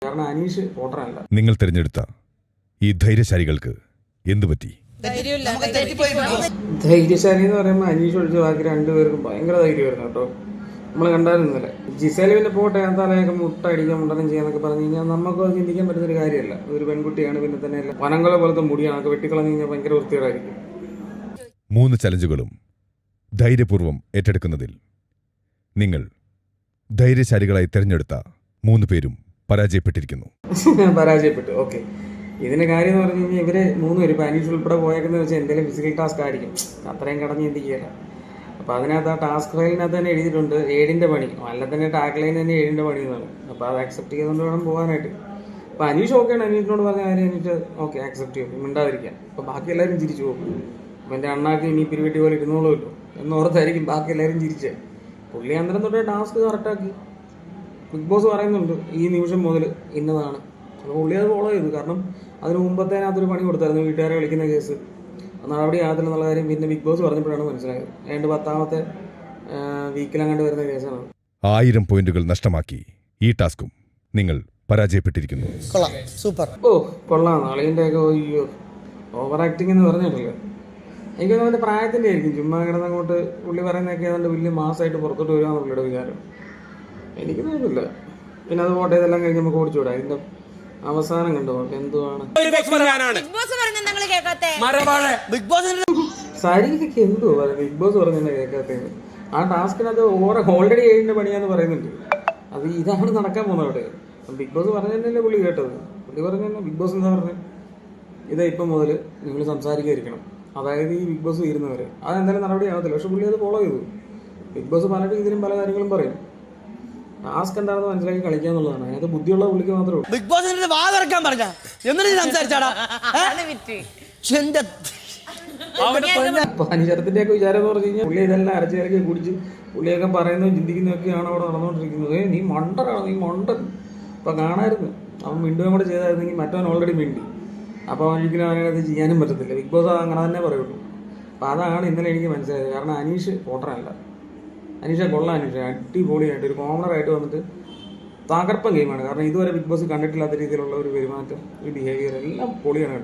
കാരണം അനീഷ് വോട്ടറല്ല. നിങ്ങൾ തിരഞ്ഞെടുത്ത ഈ ധൈര്യശാലികൾക്ക് എന്തുപറ്റി? ധൈര്യശാലി എന്ന് പറയുമ്പോൾ അനീഷ് ഒഴിച്ച് ബാക്കി രണ്ടുപേർക്കും ഭയങ്കര ധൈര്യമായിരുന്നു കേട്ടോ. നമ്മൾ കണ്ടായിരുന്നില്ല. ജിസേൽ പിന്നെ പോട്ടെ തലയൊക്കെ മുട്ട അടിക്കാൻ മുണ്ടനം ചെയ്യാന്നൊക്കെ പറഞ്ഞു കഴിഞ്ഞാൽ നമുക്ക് അത് ചിന്തിക്കാൻ പറ്റുന്നൊരു കാര്യമല്ല. ഒരു പെൺകുട്ടിയാണ്, പിന്നെ തന്നെ വനങ്ങളെ പോലത്തെ മുടിയാണ്, അതൊക്കെ വെട്ടിക്കളഞ്ഞു കഴിഞ്ഞാൽ ഭയങ്കര വൃത്തികേടായിരിക്കും. 3 ചലഞ്ചുകളും ധൈര്യപൂർവ്വം ഏറ്റെടുക്കുന്നതിൽ നിങ്ങൾ ധൈര്യശാലികളായി തിരഞ്ഞെടുത്ത 3 പേരും പരാജയപ്പെട്ടിരിക്കുന്നു. പരാജയപ്പെട്ടു. ഓക്കെ, ഇതിന്റെ കാര്യം എന്ന് പറഞ്ഞു കഴിഞ്ഞാൽ ഇവര് 3 പേര് ഇപ്പൊ അനീഷ് ഉൾപ്പെടെ പോയേക്കുന്നത് വെച്ചാൽ എന്തെങ്കിലും ഫിസിക്കൽ ടാസ്ക് ആയിരിക്കും, അത്രയും കടഞ്ഞ് ചിന്തിക്കുകയല്ല. അപ്പൊ അതിനകത്ത് ആ ടാസ്ക് ഫയലിനകത്ത് തന്നെ എഴുതിയിട്ടുണ്ട് 7ന്റെ പണി, അല്ല തന്നെ ടാഗ് ലൈൻ തന്നെ 7ന്റെ പണി എന്നാണ്. അപ്പൊ അത് അക്സെപ്റ്റ് ചെയ്തുകൊണ്ട് വേണം പോകാനായിട്ട്. അപ്പൊ അനീഷ് ഓക്കെയാണ്, അനീഷിനോട് പറഞ്ഞ കാര്യം അനീഷ് ഓക്കെ അക്സെപ്റ്റ് ചെയ്യും, മിണ്ടാതിരിക്കാൻ. അപ്പൊ ബാക്കി എല്ലാവരും ചിരിച്ചു പോകും. അപ്പൊ എന്റെ അണ്ണാക്ക് ഇനി പിരിവെട്ടി പോലെ ഇരുന്നോളുമല്ലോ എന്നോർത്തായിരിക്കും ബാക്കി എല്ലാവരും ചിരിച്ചേ. പുള്ളി അന്നേരം തൊട്ടേ ടാസ്ക് കറക്റ്റാക്കി. ബിഗ് ബോസ് പറയുന്നുണ്ട് ഈ നിമിഷം മുതൽ ഇന്നതാണ്. അപ്പോൾ പുള്ളി അത് ഫോളോ ചെയ്തു. കാരണം അതിന് മുമ്പത്തേനകത്തൊരു പണി കൊടുത്തായിരുന്നു, വീട്ടുകാരെ വിളിക്കുന്ന കേസ് നടപടി ആകത്തില്ലെന്നുള്ള കാര്യം പിന്നെ ബിഗ് ബോസ് പറഞ്ഞപ്പോഴാണ് മനസ്സിലായത്. ഏതാണ്ട് 10ാമത്തെ വീക്കിലങ്ങാണ്ട് വരുന്ന കേസാണ്. 1000 പോയിന്റുകൾ നഷ്ടമാക്കി ഈ ടാസ്കും നിങ്ങൾ പരാജയപ്പെട്ടിരിക്കുന്നു. ഓ കൊള്ളാം. അളിയൻ്റെ ഒക്കെ അയ്യോ ഓവർ ആക്ടിങ് എന്ന് പറഞ്ഞിട്ടില്ല. എനിക്കൊന്നും അവൻ്റെ പ്രായത്തിൻ്റെ ആയിരിക്കും. ചുമ്മാ കിടന്നങ്ങോട്ട് പുള്ളി പറയുന്നതൊക്കെ ഏതാണ്ട് വലിയ മാസമായിട്ട് പുറത്തോട്ട് വരികയാണ് പുള്ളിയുടെ വിചാരം. എനിക്ക് തോന്നുന്നില്ല. പിന്നെ അത് പോട്ടെ, ഇതെല്ലാം കഴിഞ്ഞ് നമുക്ക് ഓടിച്ചുകൂടാ. ഇതിന്റെ അവസാനം കണ്ടോ എന്തുവാണ് സരികൊക്കെ എന്തുവാ പറയുന്നത് ബിഗ് ബോസ് പറഞ്ഞ കേൾക്കാത്തത്. ആ ടാസ്കിനകത്ത് ഓൾറെഡി 7ന്റെ പണിയാന്ന് പറയുന്നുണ്ട്. അത് ഇതാണ് നടക്കാൻ പോകുന്നത് അവിടെ. ബിഗ് ബോസ് പറഞ്ഞതന്നെയല്ലേ പുള്ളി കേട്ടത്. പുള്ളി പറഞ്ഞ ബിഗ് ബോസ് എന്താ പറഞ്ഞത്, ഇതാ ഇപ്പം മുതൽ നിങ്ങൾ സംസാരിക്കാതിരിക്കണം, അതായത് ഈ ബിഗ് ബോസ് തീരുന്നവരെ. അതെന്തായാലും നടപടി ആകത്തില്ല. പക്ഷെ പുള്ളി അത് ഫോളോ ചെയ്തു. ബിഗ് ബോസ് പല രീതിയിലും പല കാര്യങ്ങളും പറയും. ടാസ്ക് എന്താണെന്ന് മനസ്സിലാക്കി കളിക്കാന്നുള്ളതാണ്. അതിനകത്ത് ബുദ്ധിയുള്ള പുള്ളിക്ക് മാത്രമേ ഉള്ളൂ. ബിഗ് ബോസിന്റെ വാതിറക്കാൻ പറഞ്ഞ എന്നിട്ട് സംസാരിച്ചാടാ പനിശരത്തിന്റെ ഒക്കെ വിചാരം എന്ന് പറഞ്ഞു കഴിഞ്ഞാൽ പുള്ളി ഇതെല്ലാം അരച്ചിറക്കി കുടിച്ച് പുള്ളിയൊക്കെ പറയുന്നതും ചിന്തിക്കുന്നതൊക്കെയാണ് അവിടെ നടന്നുകൊണ്ടിരിക്കുന്നത്. നീ മണ്ടനാണ്, നീ മണ്ടൻ. അപ്പൊ കാണായിരുന്നു അവൻ മിണ്ടുകയും കൂടെ ചെയ്തായിരുന്നെങ്കിൽ മറ്റവൻ ഓൾറെഡി മിണ്ടി. അപ്പോൾ ഒരിക്കലും അവനത് ചെയ്യാനും പറ്റത്തില്ല. ബിഗ് ബോസ് അങ്ങനെ തന്നെ പറയുള്ളൂ. അപ്പൊ അതാണ് ഇന്നലെ എനിക്ക് മനസ്സിലായത്. കാരണം അനീഷ് വോട്ടറല്ല. അനീഷ കൊള്ളാം. അനീഷ അടിപൊളിയായിട്ട് ഒരു കോമണറായിട്ട് വന്നിട്ട് തകർപ്പൻ ഗെയിമാണ്. കാരണം ഇതുവരെ ബിഗ് ബോസ് കണ്ടിട്ടില്ലാത്ത രീതിയിലുള്ള ഒരു പെരുമാറ്റം, ഒരു ബിഹേവിയർ എല്ലാം പൊളിയാണ് കേട്ടോ.